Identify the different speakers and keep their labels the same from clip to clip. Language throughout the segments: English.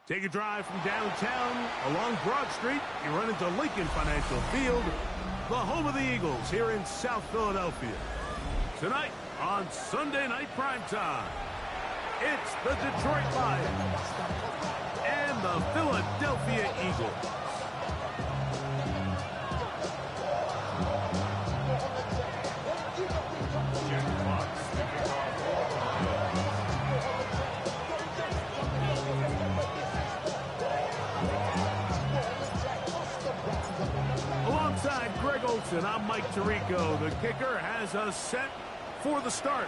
Speaker 1: Take a drive from downtown along Broad Street. You run into Lincoln Financial Field, the home of the Eagles here in South Philadelphia. Tonight on Sunday Night Primetime, it's the Detroit Lions and the Philadelphia Eagles. Alongside Greg Olsen, I'm Mike Tirico. The kicker has us set for the start.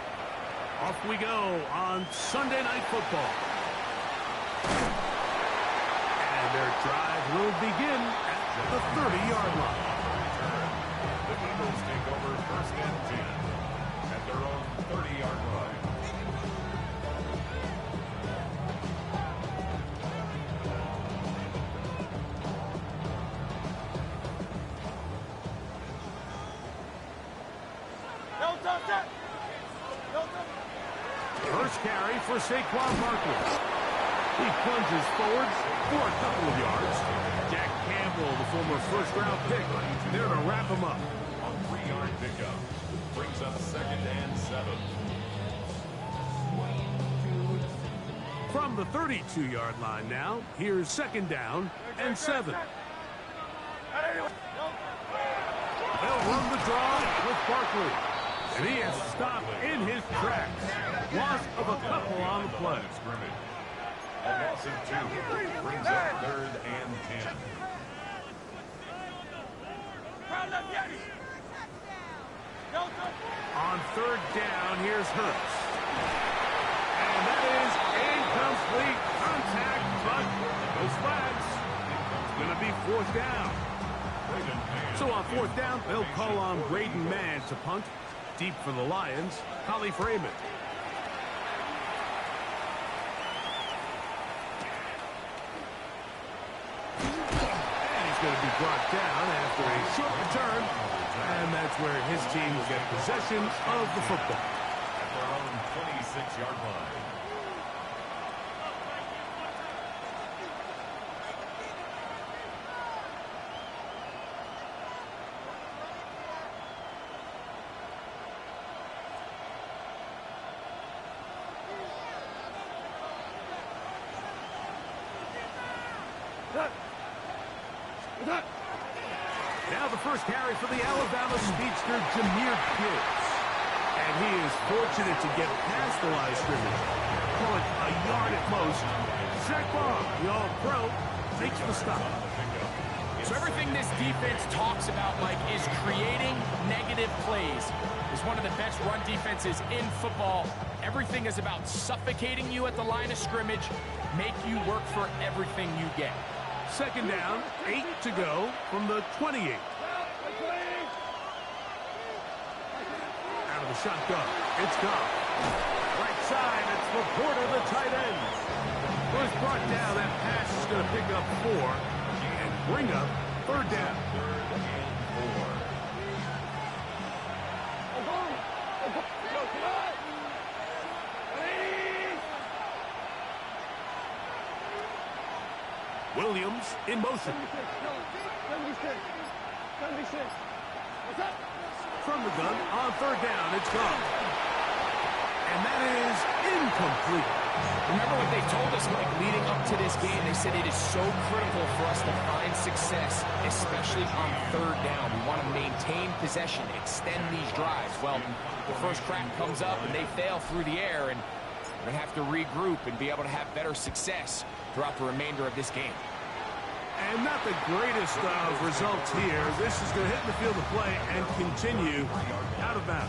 Speaker 1: Off we go on Sunday Night Football. And their drive will begin at the 30-yard line.
Speaker 2: The Eagles take over first and 10 at their own 30-yard line.
Speaker 1: First carry for Saquon Barkley. He plunges forwards for a couple of yards. Jack Campbell, the former first-round pick, there to wrap him up.
Speaker 2: On 3-yard pickup. Brings up 2nd and 7.
Speaker 1: From the 32-yard line now, here's 2nd down and 7. They'll run the draw with Barkley. And he has stopped in his tracks. Loss of a couple on the play.
Speaker 2: A loss of 2. Brings up 3rd and 10.
Speaker 1: On 3rd down, here's Hurts. And that is incomplete contact, but those flags. It's going to be 4th down. So on 4th down, they'll call on Braden Mann to punt. Deep for the Lions, Holly Freeman. And he's going to be brought down after a short return. And that's where his team will get possession of the football.
Speaker 2: At their own 26-yard line.
Speaker 1: Now the first carry for the Alabama speedster, Jahmyr Gibbs. And he is fortunate to get past the line of scrimmage. Call it a yard at most. Zach Baum, the All-Pro, makes the stop.
Speaker 3: So everything this defense talks about, Mike, is creating negative plays. It's one of the best run defenses in football. Everything is about suffocating you at the line of scrimmage, make you work for everything you get.
Speaker 1: 2nd down, 8 to go from the 28. Out of the shotgun, it's gone. Right side, it's Laporta, the tight end. Was brought down, that pass is going to pick up 4 and bring up 3rd down.
Speaker 2: 3rd and 4.
Speaker 1: Williams in motion. From the gun, on 3rd down, it's gone. And that is incomplete.
Speaker 3: Remember what they told us, Mike, leading up to this game. They said it is so critical for us to find success, especially on 3rd down. We want to maintain possession, extend these drives. Well, the first crack comes up and they fail through the air, and we're going to have to regroup and be able to have better success throughout the remainder of this game.
Speaker 1: And not the greatest of results here. This is going to hit the field of play and continue out of bounds.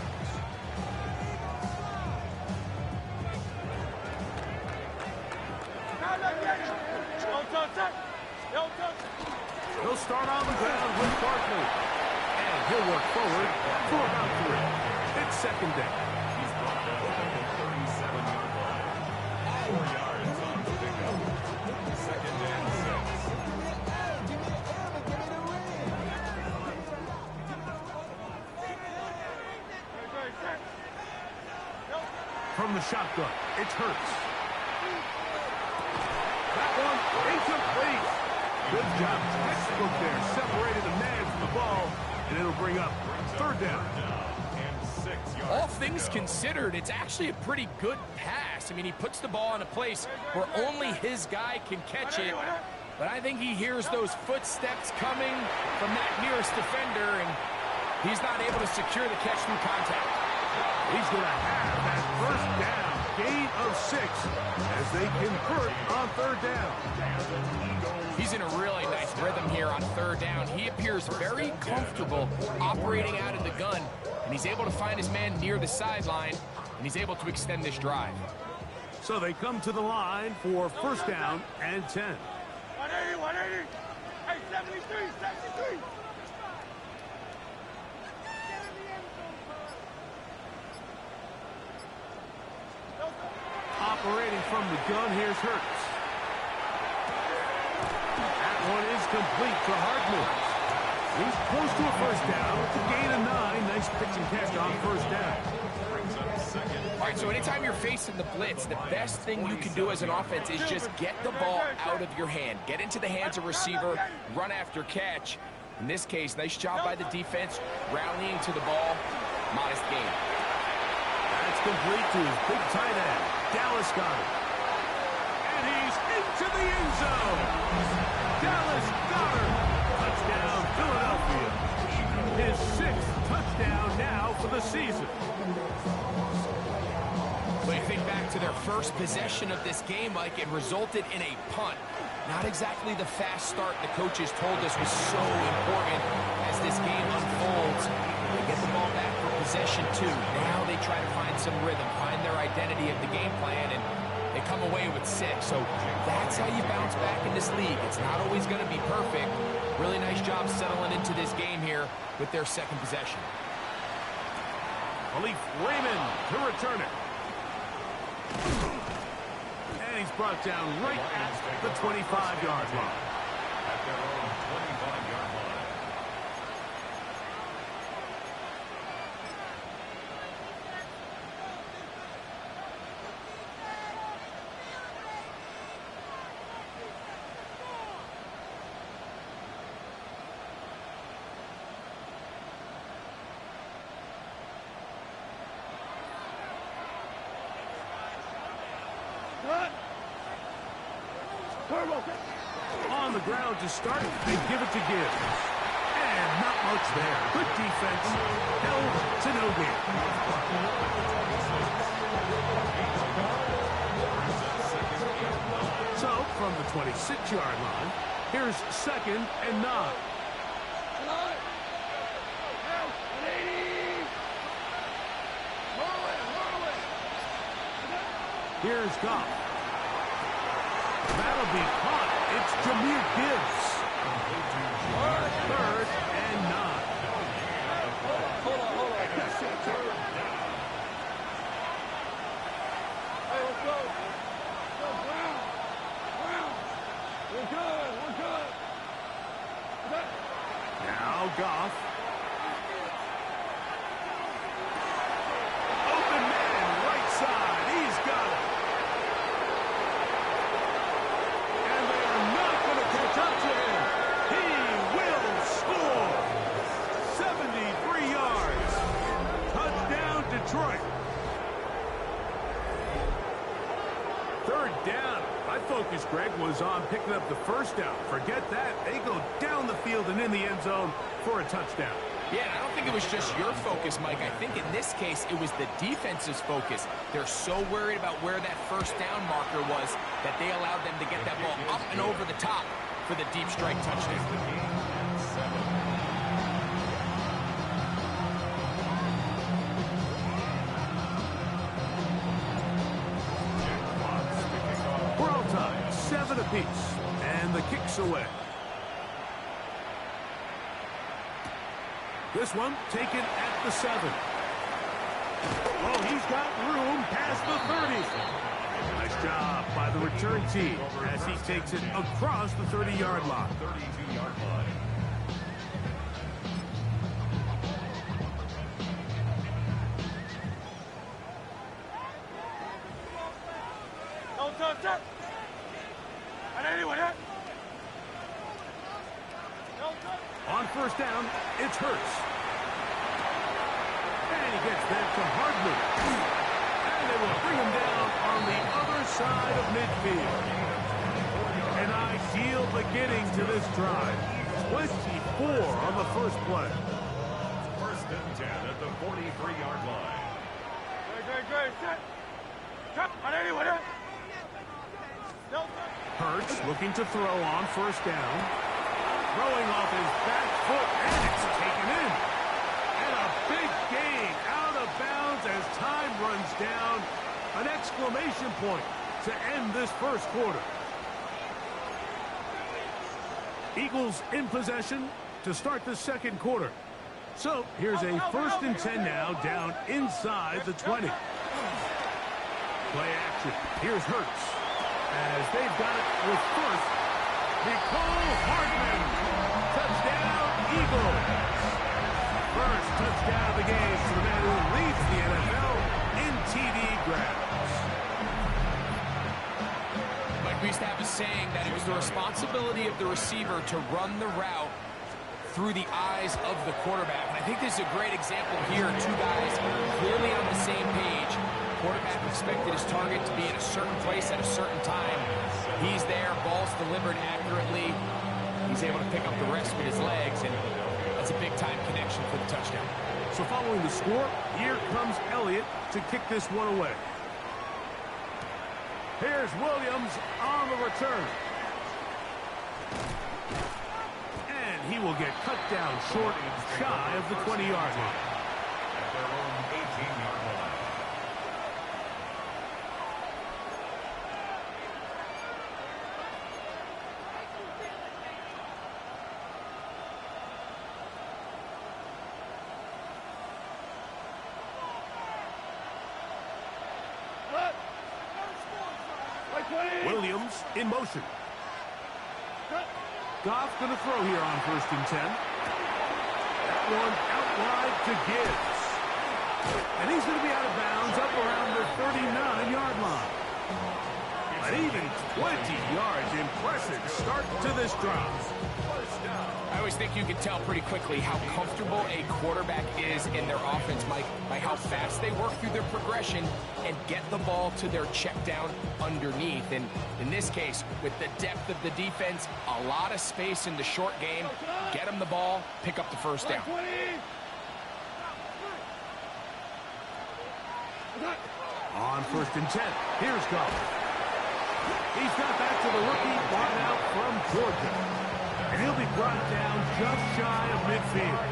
Speaker 1: He'll start on the ground with Barkley. And he'll work forward for about 3. It's 2nd down.
Speaker 2: He's brought down at the 37-yard line. 4 yards on the pickup. 2nd and 6.
Speaker 1: From the shotgun, it's Hurts. That one Incomplete. Good job. Textbook there. Separated the man from the ball, and it'll bring up third down.
Speaker 3: All things considered, it's actually a pretty good pass. I mean, he puts the ball in a place where only his guy can catch it. But I think he hears those footsteps coming from that nearest defender, and he's not able to secure the catch through contact.
Speaker 1: He's going to have that first down, gain of 6, as they convert on third down.
Speaker 3: He's in a really nice rhythm here on third down. He appears very comfortable operating out of the gun, and he's able to find his man near the sideline, and he's able to extend this drive.
Speaker 1: So they come to the line for first down and 10.
Speaker 4: 180, 180. Hey, 73, 73.
Speaker 1: Operating from the gun, here's Hurts. That one is complete to Hardman. He's close to a first down. It's a gain of 9. Nice pitch and catch on first down.
Speaker 3: All right, so anytime you're facing the blitz, the best thing you can do as an offense is just get the ball out of your hand. Get into the hands of receiver, run after catch. In this case, nice job by the defense, rallying to the ball. Modest gain.
Speaker 1: That's complete to his big tight end, Dallas Goedert. And he's into the end zone. Dallas Goedert. Touchdown, Philadelphia. His 6th touchdown now for the season.
Speaker 3: So you think back to their first possession of this game, Mike, it resulted in a punt. Not exactly the fast start the coaches told us was so important as this game unfolds. They get the ball back for possession 2. Now they try to find some rhythm, find their identity of the game plan, and they come away with 6. So that's how you bounce back in this league. It's not always going to be perfect. Really nice job settling into this game here with their second possession.
Speaker 1: Khalif Raymond to return it. And he's brought down right at the 25-yard line.
Speaker 2: At their own 25-yard line.
Speaker 1: On the ground to start, they give it to Gibbs. And not much there. Good defense. Held to no gain. So, from the 26-yard line, here's 2nd and 9. Here's Goff. That'll be caught. It's Jahmyr Gibbs. 3rd and 9.
Speaker 4: Hold on. Hey, let's go. Go, Brown. We're good.
Speaker 1: Now Goff. Open man, right side. He's got it. And they are not going to catch up to him. He will score. 73 yards. Touchdown, Detroit. 3rd down. My focus, Greg, was on picking up the first down. Forget that. They go down the field and in the end zone for a touchdown.
Speaker 3: Yeah, and I don't think it was just your focus, Mike. I think in this case, it was the defense's focus. They're so worried about where that first down marker was that they allowed them to get that ball up and over the top for the deep strike touchdown.
Speaker 1: We're all tied, 7 apiece, and the kick's away. This one taken at the 7. Oh, he's got room past the 30. Nice job by the return team as he takes it across the 30-yard line.
Speaker 2: 32-yard line.
Speaker 4: Don't touch it.
Speaker 1: On first down, it's Hurts. And he gets that to Hardman. And they will bring him down on the other side of midfield. An ideal beginning to this drive. 24 on the first play.
Speaker 2: First and 10 at the 43-yard line.
Speaker 1: Hurts looking to throw on first down. Throwing off his back foot, and it's taken in. And a big gain out of bounds as time runs down. An exclamation point to end this first quarter. Eagles in possession to start the second quarter. So here's a first and 10 now, down inside the 20. Play action. Here's Hurts. As they've got it with first, Nicole Hardman. Touchdown, Eagles. First touchdown of the game for the man who leads the NFL in TD grabs.
Speaker 3: Like we used to have a saying that it was the responsibility of the receiver to run the route through the eyes of the quarterback. And I think this is a great example here. Two guys clearly on the same page. Quarterback expected his target to be in a certain place at a certain time. He's there, ball's delivered accurately. He's able to pick up the rest with his legs, and that's a big-time connection for the touchdown.
Speaker 1: So following the score, here comes Elliott to kick this one away. Here's Williams on the return. And he will get cut down short, shy of the 20-yard line.
Speaker 2: At their own 18-yard line.
Speaker 1: Williams in motion. Goff going to throw here on first and 10. That one out wide to Gibbs. And he's going to be out of bounds up around the 39-yard line. An even 20 yards. Impressive start to this drive.
Speaker 3: I always think you can tell pretty quickly how comfortable a quarterback is in their offense, Mike, by how fast they work through their progression and get the ball to their check down underneath. And in this case, with the depth of the defense, a lot of space in the short game, get them the ball, pick up the first down.
Speaker 1: On first and 10, here's Goff. He's got back to the rookie wide out from Georgia. And he'll be brought down just shy of midfield.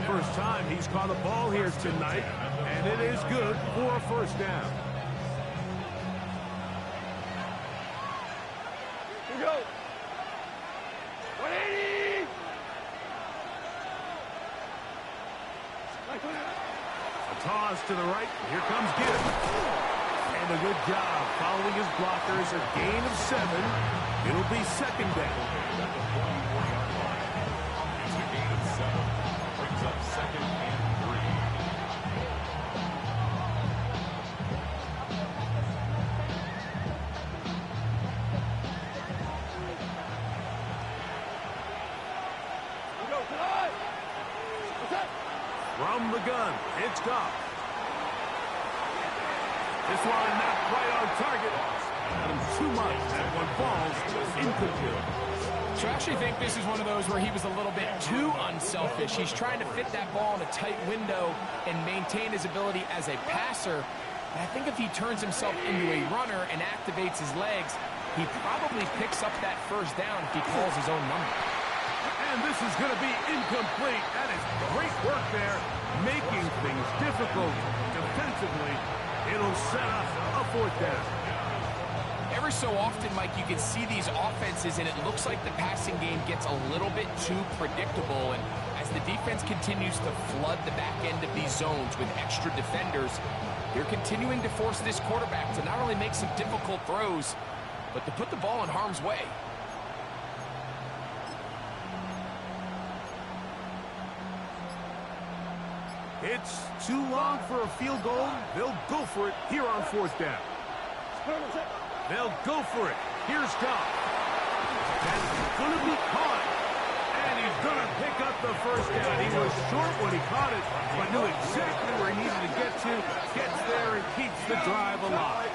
Speaker 1: First time he's caught a ball here tonight, and it is good for a first down.
Speaker 4: Here we go. 180.
Speaker 1: A toss to the right. Here comes Gibbs. And a good job following his blockers. A gain of 7. It'll be second down.
Speaker 2: At the 44-yard line. It's a gain of 7. Brings up second and 3.
Speaker 1: From the gun, it's Goff. This one not quite on target. Got him too much. That one falls incomplete.
Speaker 3: So I actually think this is one of those where he was a little bit too unselfish. He's trying to fit that ball in a tight window and maintain his ability as a passer. And I think if he turns himself into a runner and activates his legs, he probably picks up that first down if he calls his own number.
Speaker 1: And this is going to be incomplete. That is great work there, making things difficult defensively. It'll set up a fourth down.
Speaker 3: Every so often, Mike, you can see these offenses, and it looks like the passing game gets a little bit too predictable. And as the defense continues to flood the back end of these zones with extra defenders, they're continuing to force this quarterback to not only make some difficult throws, but to put the ball in harm's way.
Speaker 1: It's too long for a field goal. They'll go for it here on fourth down. They'll go for it Here's Goff. That's going to be caught. And he's going to pick up the first down. He was short when he caught it, but knew exactly where he needed to get to. Gets there and keeps the drive alive.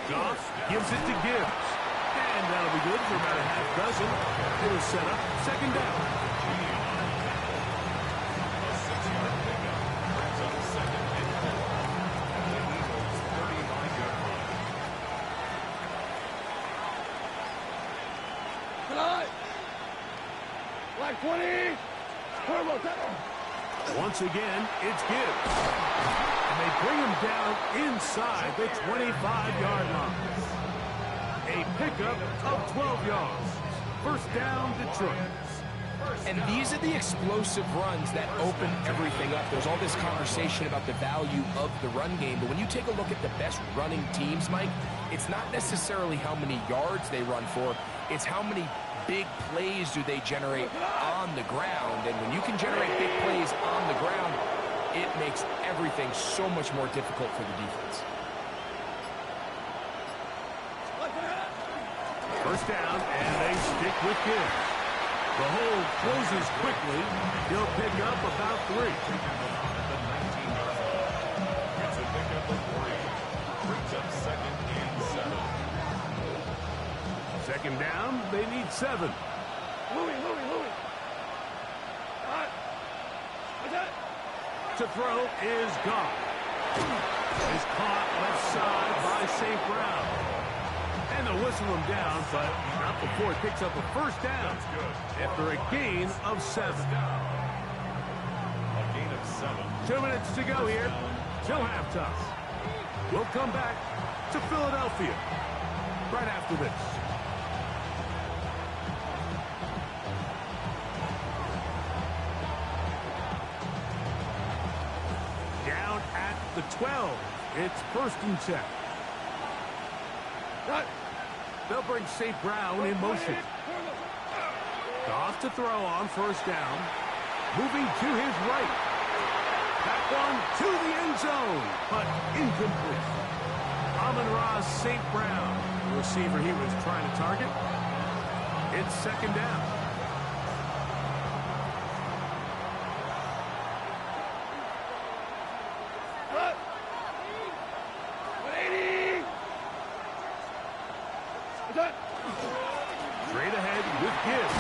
Speaker 1: Goff gives it to Gibbs. And that'll be good for about a half dozen. It'll set up second down.
Speaker 2: A 6-yard pickup brings up second and 4. The Eagles' 39-yard line.
Speaker 4: Tonight. Like 20. Turbo, turbo.
Speaker 1: Once again, it's Gibbs. And they bring him down inside the 25-yard line. A pickup of 12 yards. First down, Detroit.
Speaker 3: And these are the explosive runs that open everything up. There's all this conversation about the value of the run game, but when you take a look at the best running teams, Mike, it's not necessarily how many yards they run for, it's how many big plays do they generate on the ground. And when you can generate big plays on the ground, it makes everything so much more difficult for the defense.
Speaker 1: First down, and they stick with Gibbs. The hole closes quickly. He'll pick up about 3.
Speaker 2: At the 19-yard line. It's a pickup of 3. Brings up second and 7.
Speaker 1: Second down, they need 7.
Speaker 4: Louis.
Speaker 1: To throw is Goff. Is caught left side by St. Brown. And they'll whistle him down, but not before he picks up a first down after a gain of 7.
Speaker 2: A gain of 7.
Speaker 1: 2 minutes to go here till halftime. We'll come back to Philadelphia right after this. Down at the 12. It's first and 10. They'll bring St. Brown in motion. Goff to throw on first down. Moving to his right. That one to the end zone, but incomplete. Amon-Ra St. Brown, the receiver he was trying to target. It's second down. Straight ahead with Gibbs.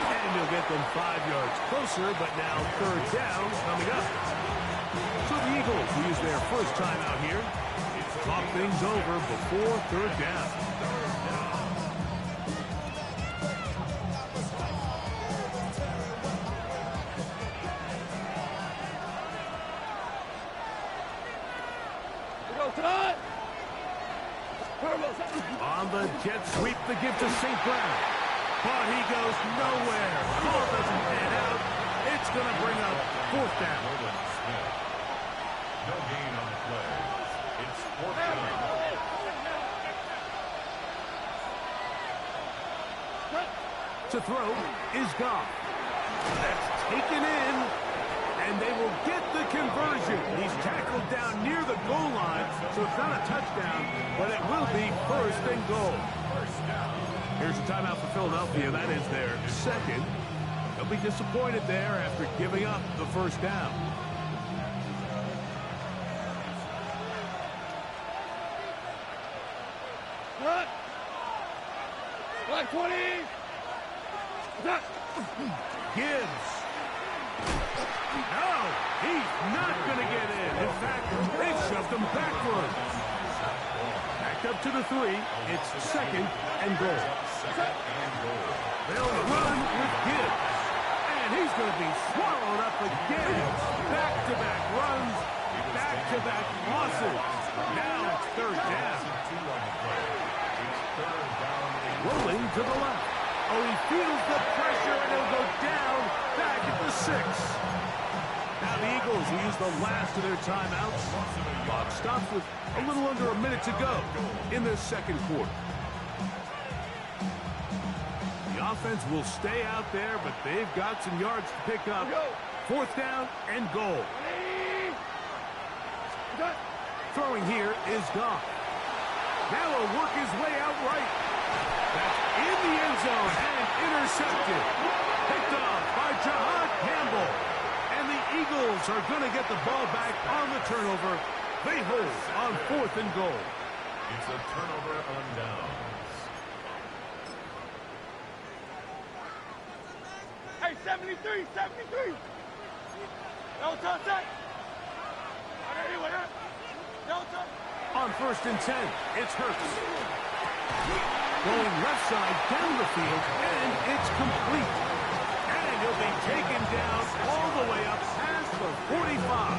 Speaker 1: And he'll get them 5 yards closer, but now third down coming up. So the Eagles will use their first time out here. Talk things over before third down. On the jet sweep, the give to St. Brown. But he goes nowhere. Ball doesn't pan out. It's going to bring up fourth down.
Speaker 2: No gain on the play. It's fourth down.
Speaker 1: To throw is Goff. That's taken in, and they will get the conversion. He's tackled down near the goal line, so it's not a touchdown, but it will be first and goal. Here's a timeout for Philadelphia. That is their second. They'll be disappointed there after giving up the first down.
Speaker 4: Like 20.
Speaker 1: Gibbs. No, he's not going to get in. In fact, they shoved him backwards. Back up to the 3. It's second and goal. They'll run with Gibbs. And he's going to be swallowed up again. Back-to-back runs, back-to-back losses. Now it's third down. Rolling to the left. Oh, he feels the pressure, and he'll go down back at the 6. Now the Eagles will use the last of their timeouts. Clock stops with a little under a minute to go in the second quarter. The offense will stay out there, but they've got some yards to pick up. Fourth down and goal. Throwing here is Goff. Now he'll work his way out right. That's in the end zone and intercepted. Picked off by Jahad Campbell. And the Eagles are going to get the ball back on the turnover. They hold on 4th and goal.
Speaker 2: It's a turnover on downs.
Speaker 4: Hey, 73, 73. No touch that. No touch.
Speaker 1: On 1st and 10, it's Hurts. Going left side down the field, and it's complete. And he'll be taken down all the way up past the 45.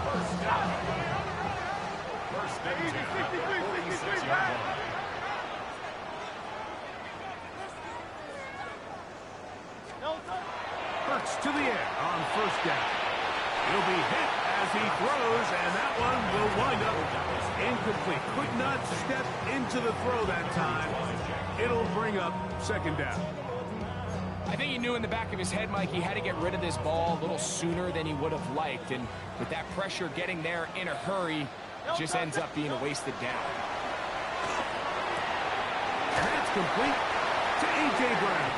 Speaker 2: First down. First and 10 at the 46-yard line.
Speaker 1: Hurts to the air on 1st down. He'll be hit as he throws, and that one will wind up incomplete. Could not step into the throw that time. It'll bring up 2nd down.
Speaker 3: I think he knew in the back of his head, Mike, he had to get rid of this ball a little sooner than he would have liked. And with that pressure getting there in a hurry, it just ends up being a wasted down.
Speaker 1: And that's complete to A.J. Brown.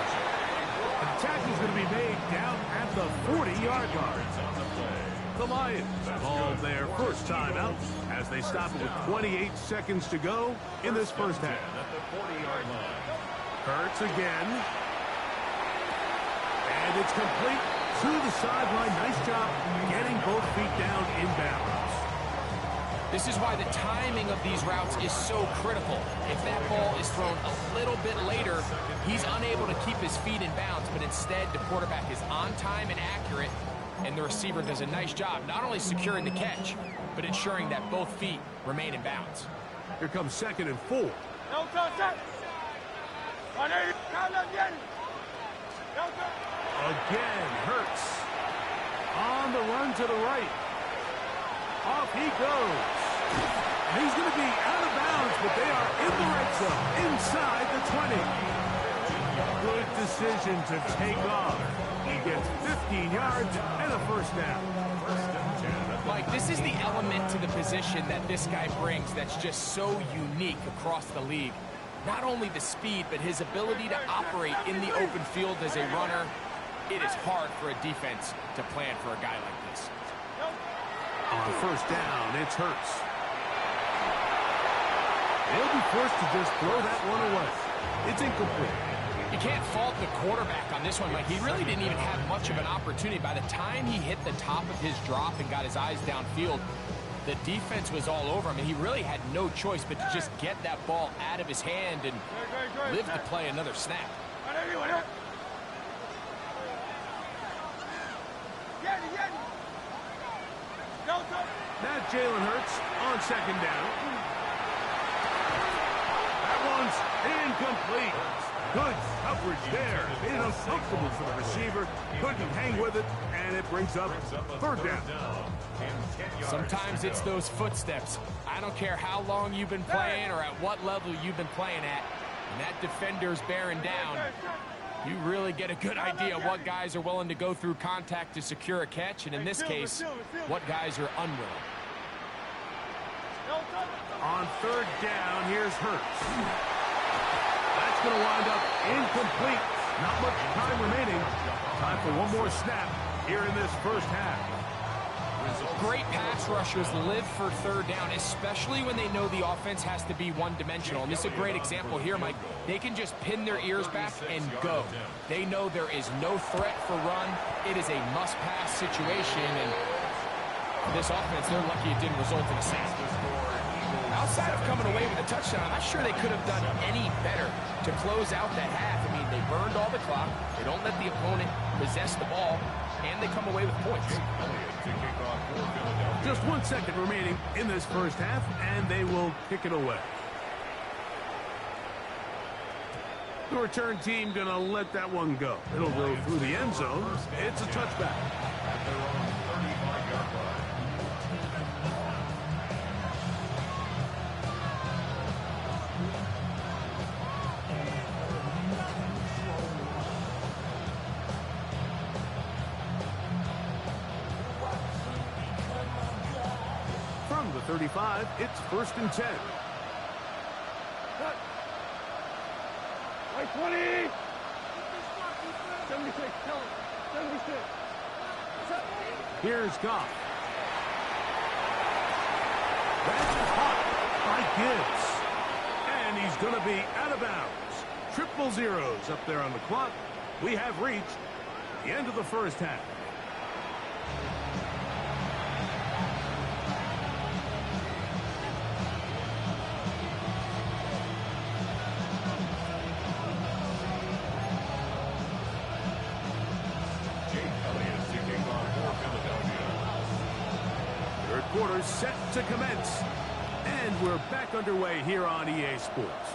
Speaker 1: The tackle's going to be made down at the 40-yard line. The Lions called their first time out as they stop it with 28 seconds to go in this first half.
Speaker 2: At the 40-yard line.
Speaker 1: Hurts again. And it's complete to the sideline. Nice job getting both feet down in bounds.
Speaker 3: This is why the timing of these routes is so critical. If that ball is thrown a little bit later, he's unable to keep his feet in bounds, but instead the quarterback is on time and accurate, and the receiver does a nice job not only securing the catch, but ensuring that both feet remain in bounds.
Speaker 1: Here comes 2nd and 4.
Speaker 4: No contact.
Speaker 1: Again, Hurts on the run to the right. Off he goes. And he's going to be out of bounds, but they are in the red zone, inside the 20. Good decision to take off. He gets 15 yards and a first down.
Speaker 3: Mike, this is the element to the position that this guy brings that's just so unique across the league. Not only the speed, but his ability to operate in the open field as a runner. It is hard for a defense to plan for a guy like this.
Speaker 1: On 1st down, it's Hurts. They'll be forced to just throw that one away. It's incomplete.
Speaker 3: You can't fault the quarterback on this one. Like, he really didn't even have much of an opportunity. By the time he hit the top of his drop and got his eyes downfield, the defense was all over him, and he really had no choice but to just get that ball out of his hand and live to play another snap.
Speaker 1: Now Jalen Hurts on 2nd down. That one's incomplete. Good coverage there. Made it uncomfortable for the receiver. Couldn't hang with it, and it brings up 3rd down.
Speaker 3: Sometimes it's those footsteps. I don't care how long you've been playing or at what level you've been playing at. When that defender's bearing down, you really get a good idea what guys are willing to go through contact to secure a catch, and in this case, what guys are unwilling.
Speaker 1: On 3rd down, here's Hurts. That's going to wind up incomplete. Not much time remaining. Time for one more snap here in this first half.
Speaker 3: Great pass rushers live for 3rd down, especially when they know the offense has to be one-dimensional. And this is a great example here, Mike. They can just pin their ears back and go. They know there is no threat for run. It is a must-pass situation, and this offense, they're lucky it didn't result in a sack. Outside of coming away with a touchdown, I'm not sure they could have done any better to close out that half. I mean, they burned all the clock. They don't let the opponent possess the ball, and they come away with points.
Speaker 1: Just 1 second remaining in this first half, and they will kick it away. The return team going to let that one go. It'll go through the end zone. It's a touchback.
Speaker 2: At their own 35-yard line.
Speaker 1: From the 35, it's 1st and 10.
Speaker 4: Right 20. 76. Tell him. 76.
Speaker 1: Here's Goff. That's caught by Gibbs. And he's going to be out of bounds. Triple zeros up there on the clock. We have reached the end of the first half. Third quarter set to commence. And we're back underway here on EA Sports.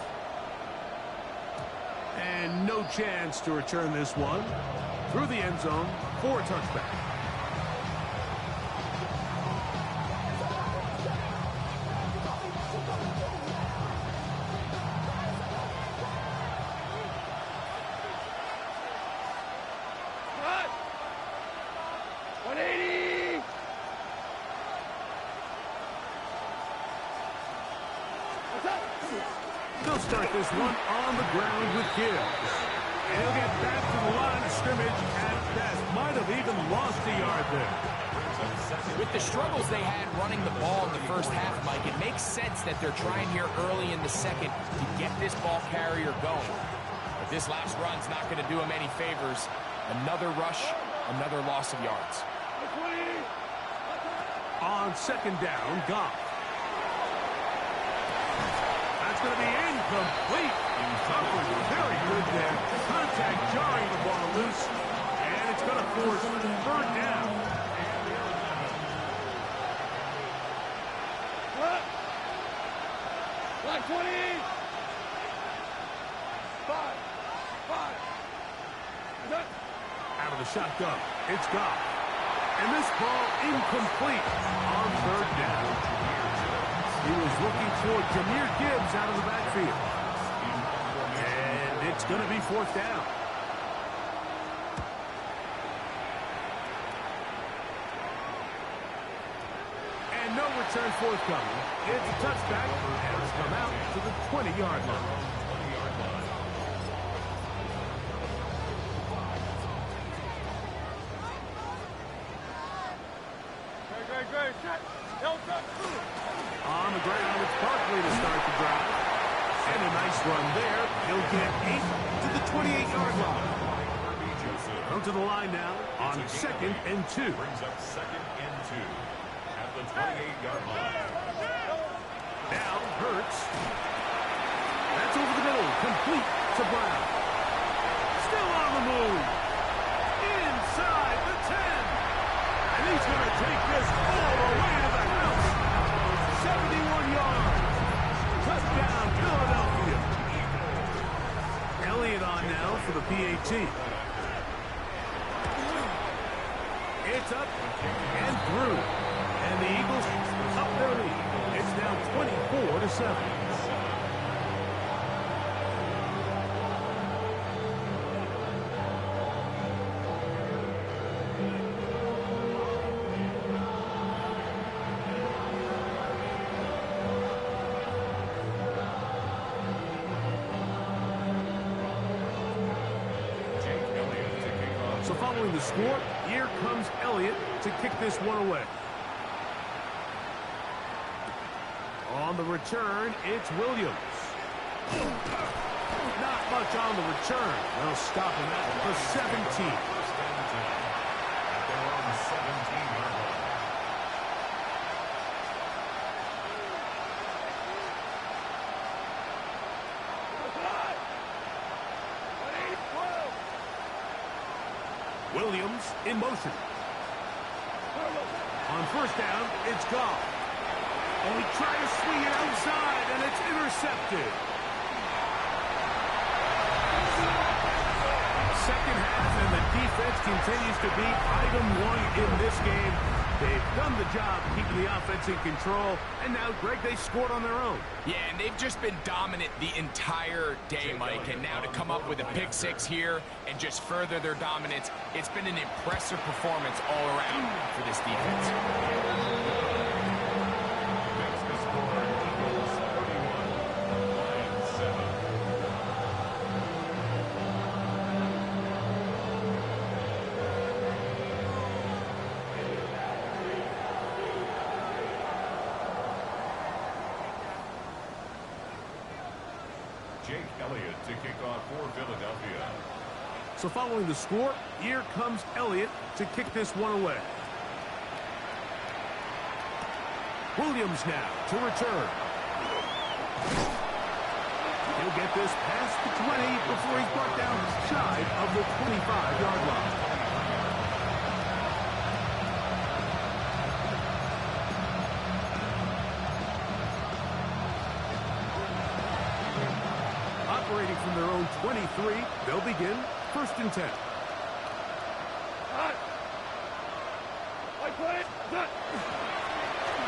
Speaker 1: And no chance to return this one through the end zone for a touchback.
Speaker 4: Cut. 180. What's up?
Speaker 1: They'll start this one on the ground with Gibbs. And he'll get back to the line of scrimmage at best. Might have even lost a yard there.
Speaker 3: With the struggles they had running the ball in the first half, Mike, it makes sense that they're trying here early in the second to get this ball carrier going. But this last run's not going to do him any favors. Another rush, another loss of yards.
Speaker 4: 20.
Speaker 1: On second down, Goff. That's going to be incomplete. Coverage very good there. Contact jarring the ball loose. And it's going to force third down.
Speaker 4: Cut. Black 20. 5. 5. Cut.
Speaker 1: Out of the shotgun, it's Goff. And this ball incomplete on third down. He was looking for Jahmyr Gibbs out of the backfield. And it's going to be fourth down. And no return forthcoming. It's a touchback, and it's come out to the 20-yard line.
Speaker 4: Great. Set. Hell cut.
Speaker 1: On the ground, it's Barkley to start the drive. And a nice run there. He'll get 8 to the 28-yard line. Come to the line now on second and 2.
Speaker 2: Brings up second and 2 at the 28-yard line.
Speaker 1: Now Hurts. That's over the middle. Complete to Brown. Still on the move. Inside the 10. And he's going to take this all the way to the house. 71 yards. Touchdown, Philadelphia. Elliott on now for the PAT. It's up and through. And the Eagles up their lead. It's now 24-7. So following the score, here comes Elliott to kick this one away. On the return, it's Williams. Not much on the return. They'll stop him at the 17.
Speaker 2: First and 10 at their own 17-yard line.
Speaker 1: Williams in motion. On first down, it's Goff. And we try to swing it outside, and it's intercepted. Second half, and the defense continues to be item one in this game. They've done the job keeping the offense in control, and now, Greg, they scored on their own.
Speaker 3: Yeah, and they've just been dominant the entire day, Mike. And now to come up with a pick six here and just further their dominance, it's been an impressive performance all around for this defense.
Speaker 2: Next to score, Eagles 31, Lions 7. Jake Elliott to kick off for Philadelphia.
Speaker 1: So following the score, here comes Elliott to kick this one away. Williams now to return. He'll get this past the 20 before he's brought down shy of the 25-yard line. Operating from their own 23, they'll begin 1st and 10.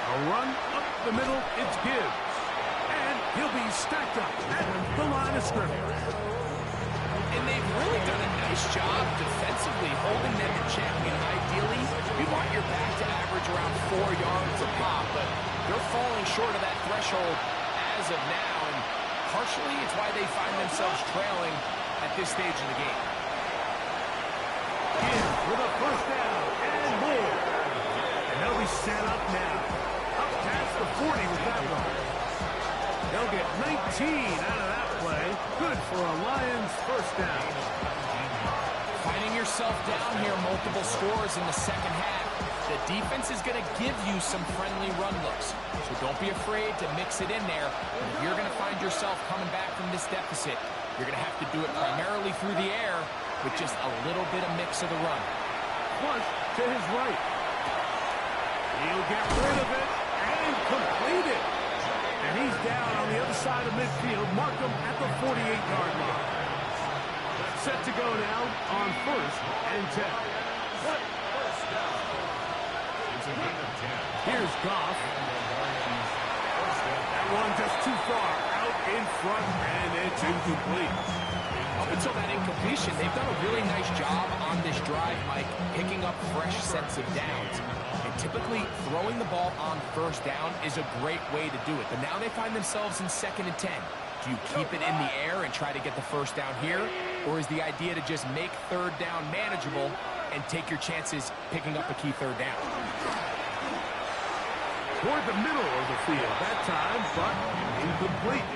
Speaker 1: A run up the middle, it's Gibbs. And he'll be stacked up at the line of scrimmage.
Speaker 3: And they've really done a nice job defensively holding them in check. Ideally, you want your back to average around 4 yards a pop, but they're falling short of that threshold as of now. And partially, it's why they find themselves trailing at this stage of the game.
Speaker 1: Gibbs with a 1st down and more. And they'll be set up now. Up past the 40 with that one. They'll get 19 out of that play. Good for a Lions 1st down.
Speaker 3: Finding yourself down here, multiple scores in the second half. The defense is going to give you some friendly run looks. So don't be afraid to mix it in there. And if you're going to find yourself coming back from this deficit, you're going to have to do it primarily through the air with just a little bit of mix of the run.
Speaker 1: Flush to his right. He'll get rid of it and complete it. And he's down on the other side of midfield. Mark him at the 48-yard line. Set to go now on 1st and 10. Here's Goff. That one just too far out in front, and it's incomplete.
Speaker 3: Up until that incompletion, they've done a really nice job on this drive, Mike, picking up fresh sets of downs. And typically, throwing the ball on 1st down is a great way to do it. But now they find themselves in 2nd and 10. Do you keep it in the air and try to get the 1st down here? Or is the idea to just make 3rd down manageable and take your chances picking up a key 3rd down?
Speaker 1: Toward the middle of the field that time, but incomplete.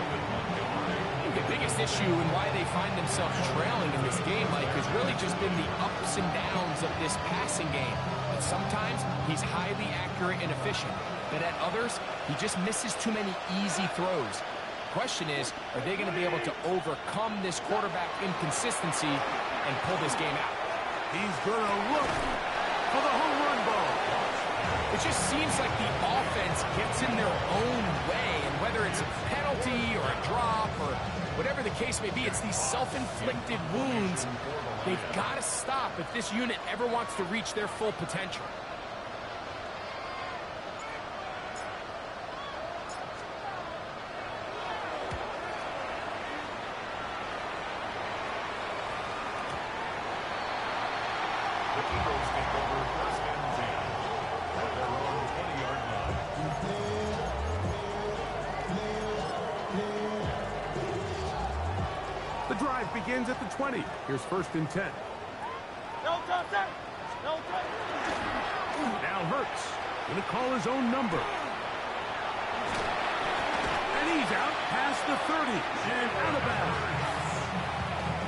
Speaker 3: The biggest issue and why they find themselves trailing in this game, Mike, has really just been the ups and downs of this passing game. But sometimes he's highly accurate and efficient, but at others, he just misses too many easy throws. The question is, are they going to be able to overcome this quarterback inconsistency and pull this game out?
Speaker 1: He's going to look for the home run ball.
Speaker 3: It just seems like the offense gets in their own way, and whether it's a penalty or a drop or whatever the case may be, it's these self-inflicted wounds. They've got to stop if this unit ever wants to reach their full potential.
Speaker 2: The Eagles take over 1st and 10 at their own 20-yard line.
Speaker 1: The drive begins at the 20. Here's 1st and 10.
Speaker 4: No contact. No contact.
Speaker 1: Now Hurts going to call his own number. And he's out past the 30 and out of bounds.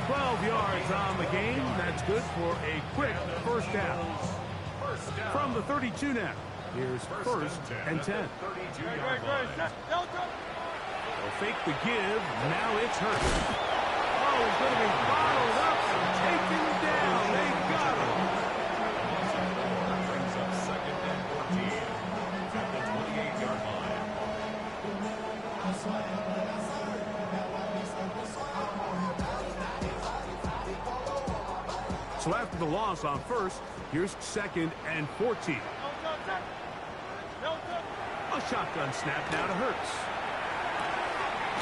Speaker 1: 12 yards on the game. That's good for a quick 1st down. From the 32 now. Here's 1st and 10.
Speaker 4: Great. No contact.
Speaker 1: They'll fake the give. Now it's Hurts. Oh, he's going to be bottled up and taken down. They got him.
Speaker 2: Brings up 2nd and 14 at the 28-yard line.
Speaker 1: So after the loss on 1st, here's 2nd and 14.
Speaker 4: No contact. No contact.
Speaker 1: A shotgun snap now to Hurts.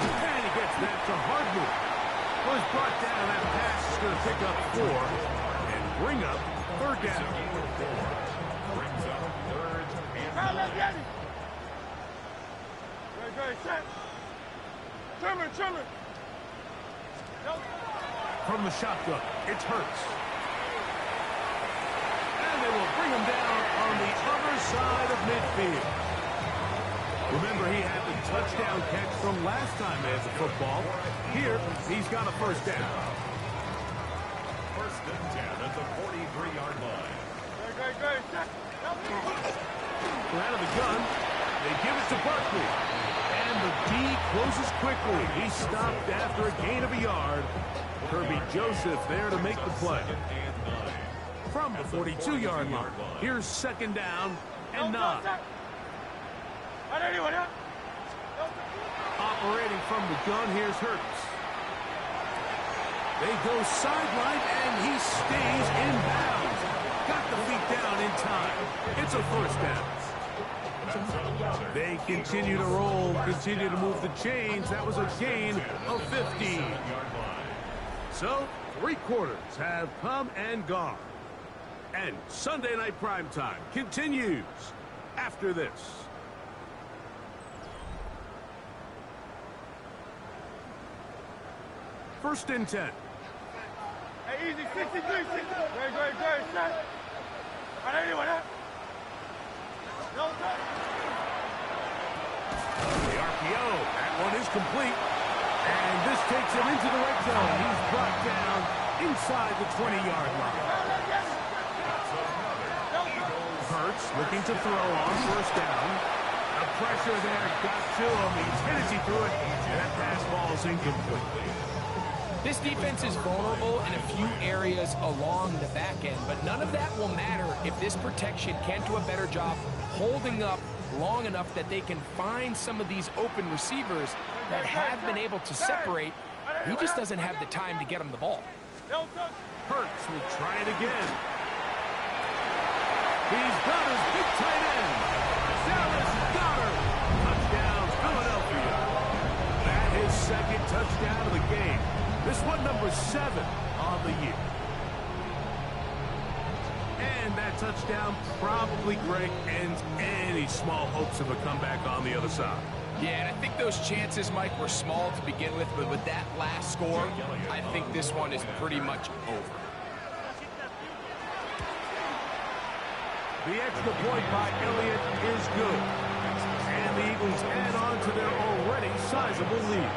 Speaker 1: And he gets that to Hardman. Was brought down. That pass is going to pick up 4 and bring up 3rd down.
Speaker 2: Brings up 3rd and 9.
Speaker 4: Great. Set. Trimmer. No.
Speaker 1: From the shotgun, it's Hurts. And they will bring him down on the other side of midfield. Remember, he had the touchdown touchdown catch from last time they had the football. Here, he's got a first down.
Speaker 2: First and 10 at the 43-yard line.
Speaker 4: Great. Set.
Speaker 1: Out of the gun, they give it to Barkley. And the D closes quickly. He stopped after a gain of a yard. Kirby Joseph there to make the play. From the 42-yard line, here's second down and 9. Operating from the gun, here's Hurts. They go sideline, and he stays in bounds. Got the feet down in time. It's a first down. They continue to roll, continue to move the chains. That was a gain of 15. So, 3 quarters have come and gone. And Sunday Night Primetime continues after this. First and 10.
Speaker 4: Hey, easy, 63, 60. Great. Set.
Speaker 1: The RPO, that one is complete. And this takes him into the red zone. He's brought down inside the 20-yard line. Hurts looking to throw on first down. The pressure there got to him. He's hit as he threw it. And that pass ball is incomplete.
Speaker 3: This defense is vulnerable in a few areas along the back end, but none of that will matter if this protection can't do a better job holding up long enough that they can find some of these open receivers that have been able to separate. He just doesn't have the time to get them the ball.
Speaker 1: Hurts will try it again. He's got his big tight end. Dallas Goedert. Touchdown, Philadelphia. That is second touchdown of the game. This one number 7 on the year. And that touchdown probably, Greg, ends any small hopes of a comeback on the other side.
Speaker 3: Yeah, and I think those chances, Mike, were small to begin with, but with that last score, I think this one is pretty much over.
Speaker 1: The extra point by Elliott is good. And the Eagles add on to their already sizable lead.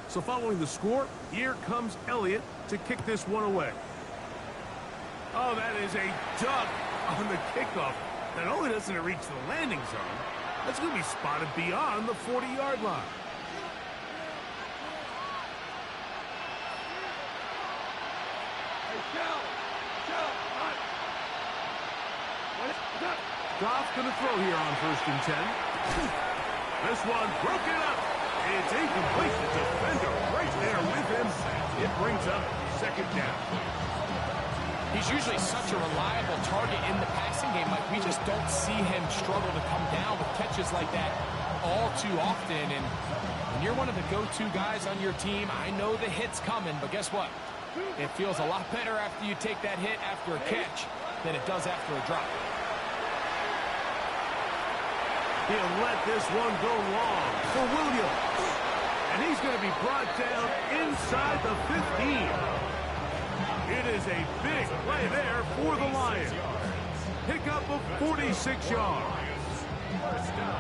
Speaker 1: So following the score, here comes Elliott to kick this one away. Oh, that is a duck on the kickoff. Not only doesn't it reach the landing zone, that's going to be spotted beyond the 40-yard line. Goff's going to throw here on first and 10. This one broken up. It's incomplete. The defender right there with him. It brings up second down.
Speaker 3: He's usually such a reliable target in the passing game. Like, we just don't see him struggle to come down with catches like that all too often. And when you're one of the go-to guys on your team, I know the hit's coming, but guess what? It feels a lot better after you take that hit after a catch than it does after a drop.
Speaker 1: He'll let this one go long for Williams. And he's going to be brought down inside the 15. It is a big play there for the Lions. Pickup of 46 yards.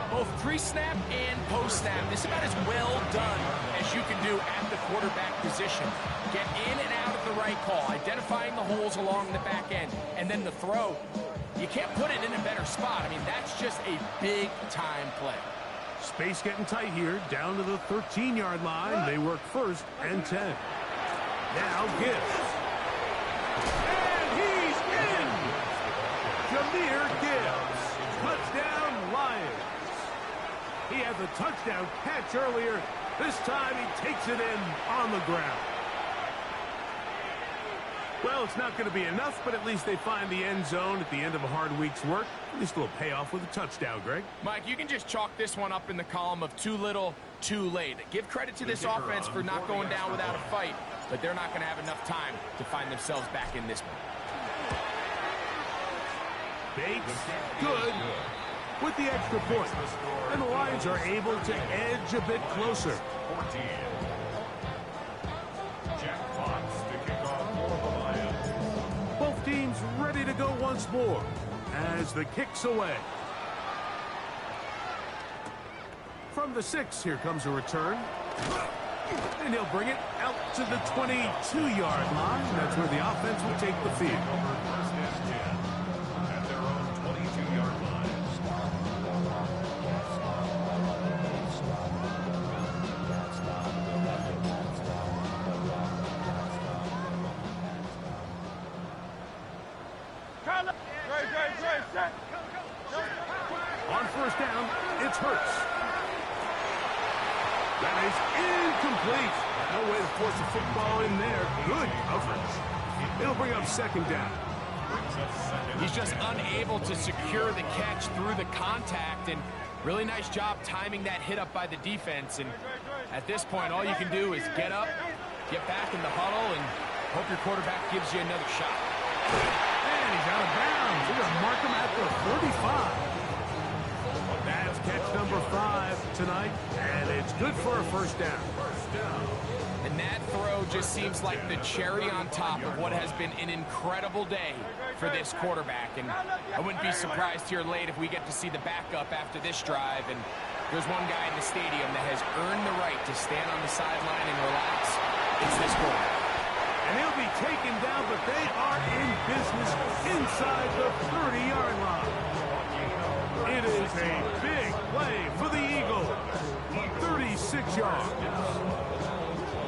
Speaker 3: Both pre-snap and post-snap, this is about as well done as you can do at the quarterback position. Get in and out of the right call, identifying the holes along the back end, and then the throw. You can't put it in a better spot. I mean, that's just a big-time play.
Speaker 1: Space getting tight here, down to the 13-yard line. They work first and 10. Now Gibbs. And he's in! Jahmyr Gibbs. Touchdown, Lions. He had the touchdown catch earlier. This time he takes it in on the ground. Well, it's not going to be enough, but at least they find the end zone at the end of a hard week's work. At least a little payoff with a touchdown, Greg.
Speaker 3: Mike, you can just chalk this one up in the column of too little, too late. Give credit to this offense for not going down without a fight, but they're not going to have enough time to find themselves back in this one.
Speaker 1: Bates, good, with the extra point. And the Lions are able to edge a bit closer.
Speaker 2: 14. Jack Fox to kick off for the Lions.
Speaker 1: Both teams ready to go once more as the kick's away. From the 6, here comes a return. And he'll bring it out to the 22-yard line. That's where the offense will take the field.
Speaker 2: First and 10 at their own 22-yard line.
Speaker 1: On first down, it's Hurts. That is incomplete. No way to force a football in there. Good coverage. It'll bring up second down.
Speaker 3: He's just unable to secure the catch through the contact, and really nice job timing that hit up by the defense. And at this point, all you can do is get up, get back in the huddle, and hope your quarterback gives you another shot.
Speaker 1: And he's out of bounds. They're going to mark him at the 35. That's catch number 5 tonight, and it's good for a first down.
Speaker 3: And that throw just seems like the cherry on top of what has been an incredible day for this quarterback. And I wouldn't be surprised here late if we get to see the backup after this drive. And there's one guy in the stadium that has earned the right to stand on the sideline and relax. It's this quarterback.
Speaker 1: And he'll be taken down, but they are in business inside the 30-yard line. It is a big play for the Eagles. 36 yards.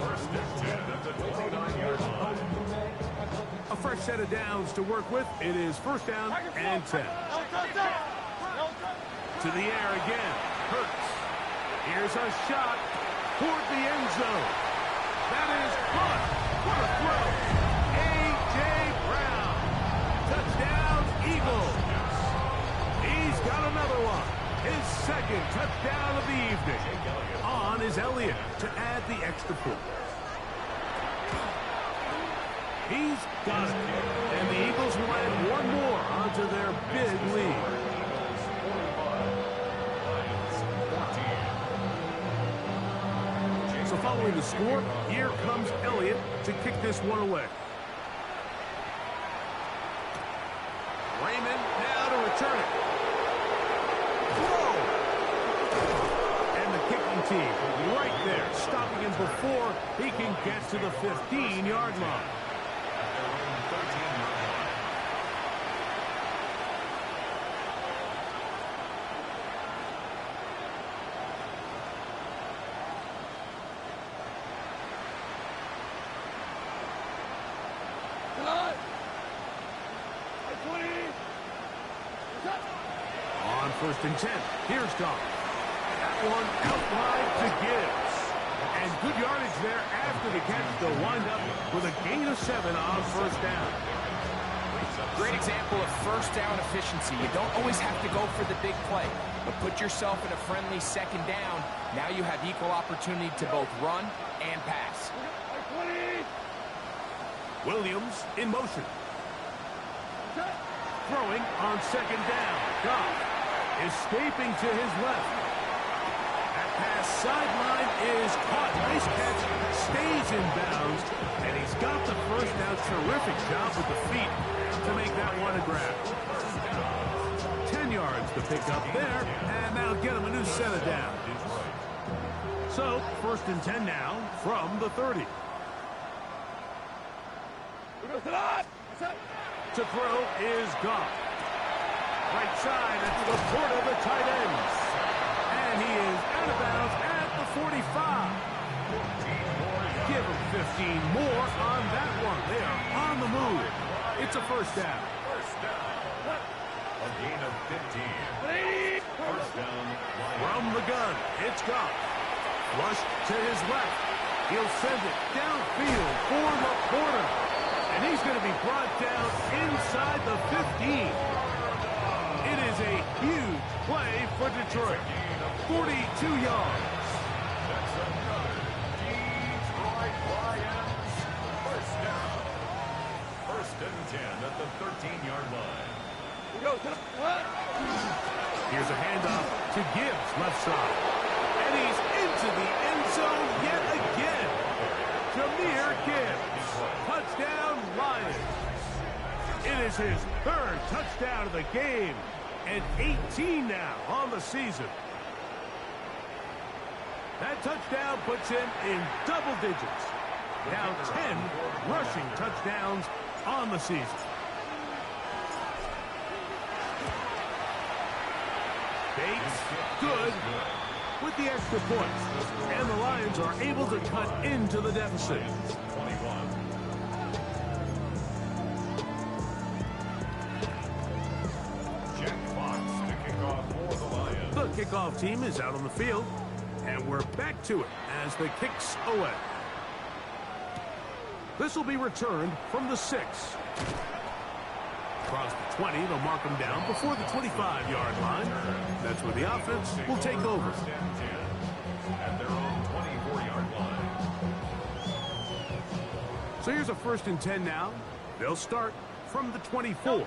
Speaker 2: First and 10 at the 29-yard line.
Speaker 1: A fresh set of downs to work with. It is first down and 10. To the air again. Hurts. Here's a shot toward the end zone. That is caught. What a throw. A.J. Brown. Touchdown, Eagles. He's got another one. His second touchdown of the evening. On is Elliott to add the extra point. He's got it. And the Eagles will add one more onto their big lead. So following the score, here comes Elliott to kick this one away. Raymond now to return it. Whoa! And the kicking team right there, stopping him before he can get to the 15-yard line. On first and 10, here's Goff. That one out wide to Gibbs. And good yardage there after the catch to wind up with a gain of 7 on first down.
Speaker 3: Great example of first down efficiency. You don't always have to go for the big play, but put yourself in a friendly second down. Now you have equal opportunity to both run and pass.
Speaker 1: Williams in motion. Throwing on second down. Goff escaping to his left. That pass sideline is caught. Nice catch. Stays in bounds. And he's got the first down. Terrific job with the feet to make that one a grab. 10 yards to pick up there. And that'll get him a new set of downs. So, first and 10 now from the 30. To throw is Goff. Right side at the port of the tight ends. And he is out of bounds at the 45. Give him 15 more on that one. They are on the move. It's a first down.
Speaker 2: First down. A gain of 15. First down.
Speaker 1: From the gun, it's Goff. Flush to his left. He'll send it downfield for Laporta. And he's going to be brought down inside the 15. It is a huge play for Detroit. 42 yards.
Speaker 2: That's another Detroit Lions first down. First and 10 at the 13-yard line.
Speaker 1: Here's a handoff to Gibbs, left side. And he's into the end zone yet again. Jahmyr Gibbs. Touchdown, Lions. It is his third touchdown of the game. And 18 now on the season. That touchdown puts him in double digits. Now 10 rushing touchdowns on the season. Bates, good with the extra points. And the Lions are able to cut into the deficit.
Speaker 2: 21. Jack Fox to kick off for the Lions.
Speaker 1: The kickoff team is out on the field. And we're back to it as the kicks away. This will be returned from the 6. Across the 20, they'll mark him down before the 25-yard line. That's where the offense will take over.
Speaker 2: First and 10 at their own 24-yard line.
Speaker 1: So here's a 1st and 10 now. They'll start from the 24.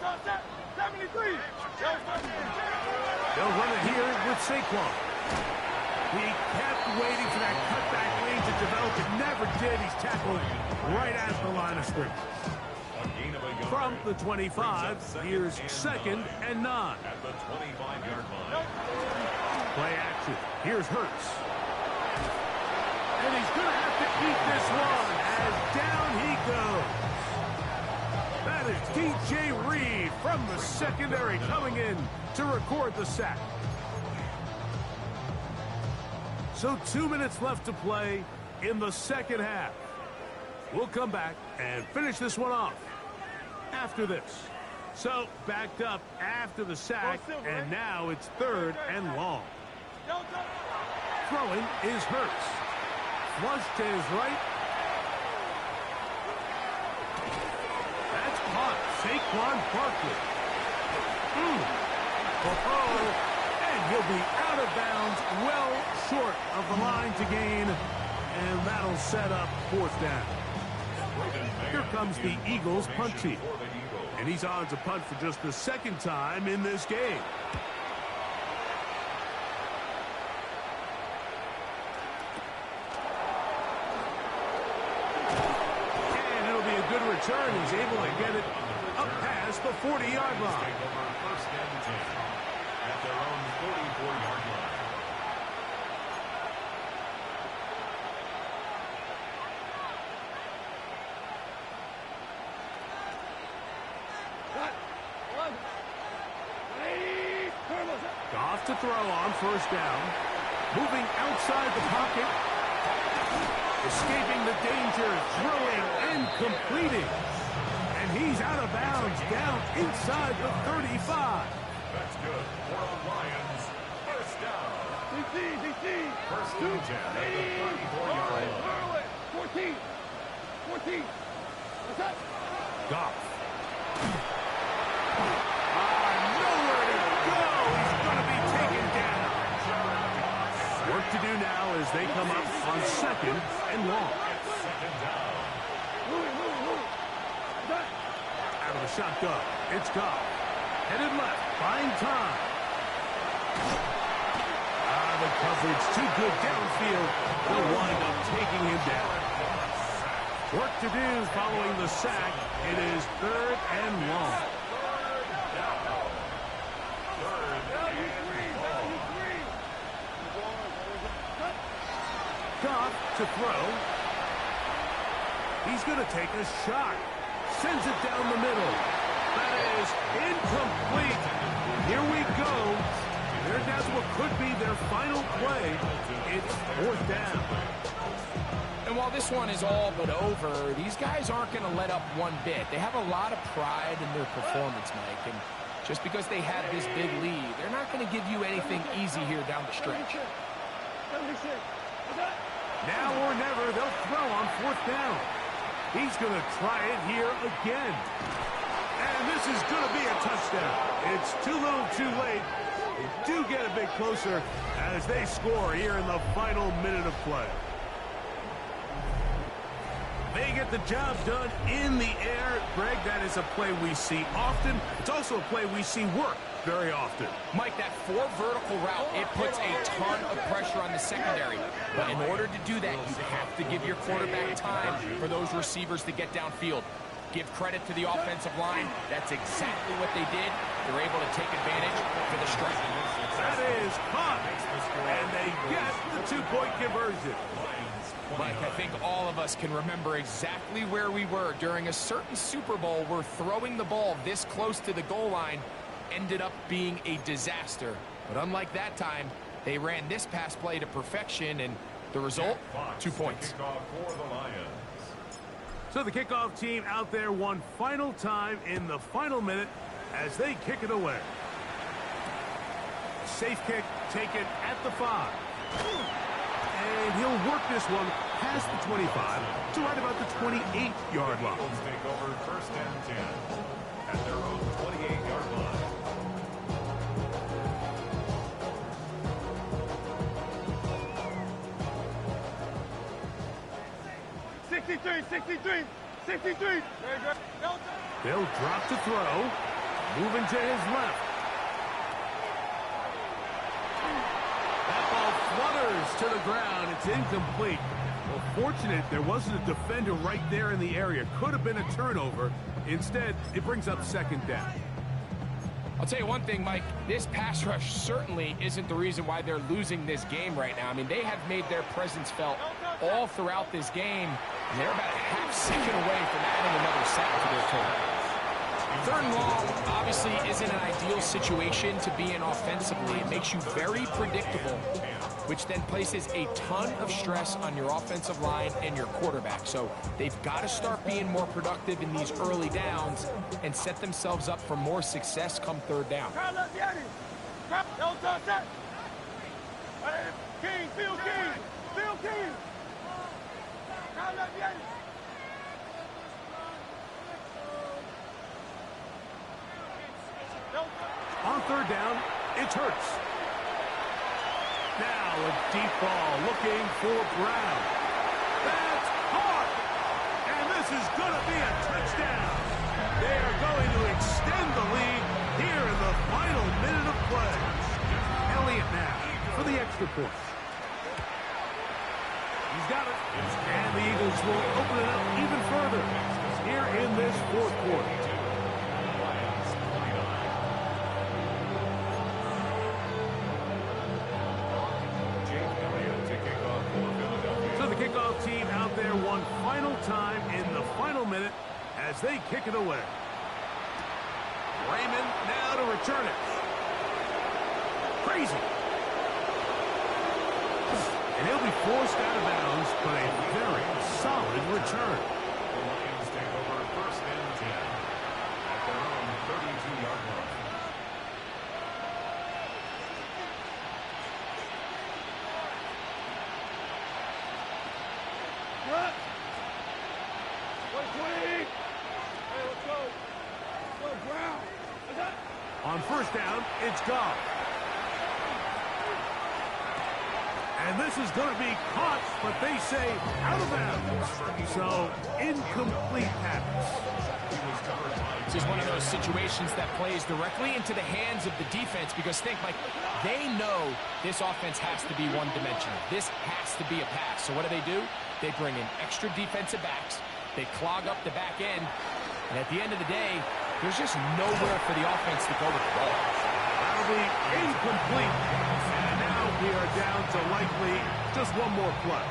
Speaker 4: 73.
Speaker 1: They'll run it here with Saquon. He kept waiting for that cutback lane to develop. It never did. He's tackled right at the line of scrimmage. From the 25, here's 2nd and 9.
Speaker 2: At the 25-yard line.
Speaker 1: Play action. Here's Hurts. And he's going to have to eat this one as down he goes. That is DJ Reed from the secondary coming in to record the sack. So 2 minutes left to play in the second half. We'll come back and finish this one off after this. So backed up after the sack, and now it's 3rd and long. Throwing is Hurts. Flush to his right. That's caught. Saquon Barkley. And he'll be out of bounds, well short of the line to gain, and that'll set up 4th down. Here comes the Eagles punt team, and he's on to punt for just the 2nd time in this game. And it'll be a good return. He's able to get it up past the 40-yard line.
Speaker 2: First and 10 at their own 44-yard line.
Speaker 1: Goff to throw on 1st down. Moving outside the pocket. Escaping the danger. Throwing and completing. And he's out of bounds down inside the 35.
Speaker 2: That's good for the Lions. First down. First and 10 at the 34-yard line.
Speaker 4: 14.
Speaker 1: Goff. Nowhere to go. He's going to be taken down. Work to do now as they come up on 2nd and long.
Speaker 2: Second down.
Speaker 1: Out of the shotgun. It's Goff. Headed left. Buying time. The coverage too good downfield. They'll wind up taking him down. Work to do following the sack. It is 3rd and long. Goff to throw. He's going to take a shot. Sends it down the middle. That is incomplete. Here we go. They're down to what could be their final play. It's 4th down.
Speaker 3: And while this one is all but over, these guys aren't going to let up one bit. They have a lot of pride in their performance, Mike. And just because they had this big lead, they're not going to give you anything easy here down the stretch.
Speaker 1: Now or never, they'll throw on 4th down. He's going to try it here again. And this is going to be a touchdown. It's too little too late. They do get a bit closer as they score here in the final minute of play. They get the job done in the air. Greg, that is a play we see often. It's also a play we see work very often.
Speaker 3: Mike, that 4 vertical route, it puts a ton of pressure on the secondary. But in order to do that, you have to give your quarterback time for those receivers to get downfield. Give credit to the offensive line. That's exactly what they did. They're able to take advantage for the strike.
Speaker 1: That is caught. And they get the 2-point conversion.
Speaker 3: Mike, I think all of us can remember exactly where we were during a certain Super Bowl where throwing the ball this close to the goal line ended up being a disaster. But unlike that time, they ran this pass play to perfection, and the result, 2 points.
Speaker 1: So the kickoff team out there one final time in the final minute as they kick it away. Safe kick taken at the 5. And he'll work this one past the 25 to right about the 28-yard line.
Speaker 2: Eagles take over 1st and 10 at their own 28-yard line.
Speaker 4: 63.
Speaker 1: They'll drop to throw. Moving to his left. That ball flutters to the ground. It's incomplete. Well, fortunate there wasn't a defender right there in the area. Could have been a turnover. Instead, it brings up 2nd down.
Speaker 3: I'll tell you one thing, Mike. This pass rush certainly isn't the reason why they're losing this game right now. I mean, they have made their presence felt all throughout this game, and they're about a half-second away from adding another sack to their total. 3rd and long obviously isn't an ideal situation to be in offensively. It makes you very predictable, which then places a ton of stress on your offensive line and your quarterback. So they've got to start being more productive in these early downs and set themselves up for more success come 3rd down.
Speaker 4: King, Phil King.
Speaker 1: On 3rd down, it's Hurts. Now a deep ball looking for Brown. That's caught. And this is going to be a touchdown. They are going to extend the lead here in the final minute of play. Elliott now for the extra point. He's got it. And the Eagles will open it up even further here in this 4th quarter. Team out there one final time in the final minute as they kick it away. Raymond now to return it. Crazy. And he'll be forced out of bounds, but a very solid return.
Speaker 2: The Lions take over 1st and 10 at their own 32-yard line.
Speaker 1: On 1st down, it's Goff. And this is going to be caught, but they say out of bounds. So, incomplete pass.
Speaker 3: This is one of those situations that plays directly into the hands of the defense because think, like, they know this offense has to be one-dimensional. This has to be a pass. So what do? They bring in extra defensive backs. They clog up the back end. And at the end of the day, there's just nowhere for the offense to go with the ball.
Speaker 1: That'll be incomplete. And now we are down to likely just one more play.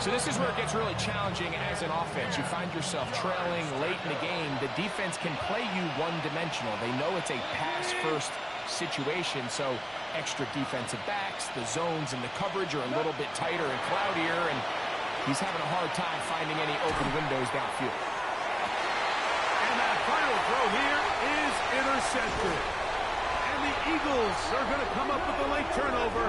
Speaker 3: So this is where it gets really challenging as an offense. You find yourself trailing late in the game. The defense can play you one-dimensional. They know it's a pass-first situation, so extra defensive backs, the zones and the coverage are a little bit tighter and cloudier, and he's having a hard time finding any open windows downfield.
Speaker 1: And that final throw here is intercepted. And the Eagles are going to come up with a late turnover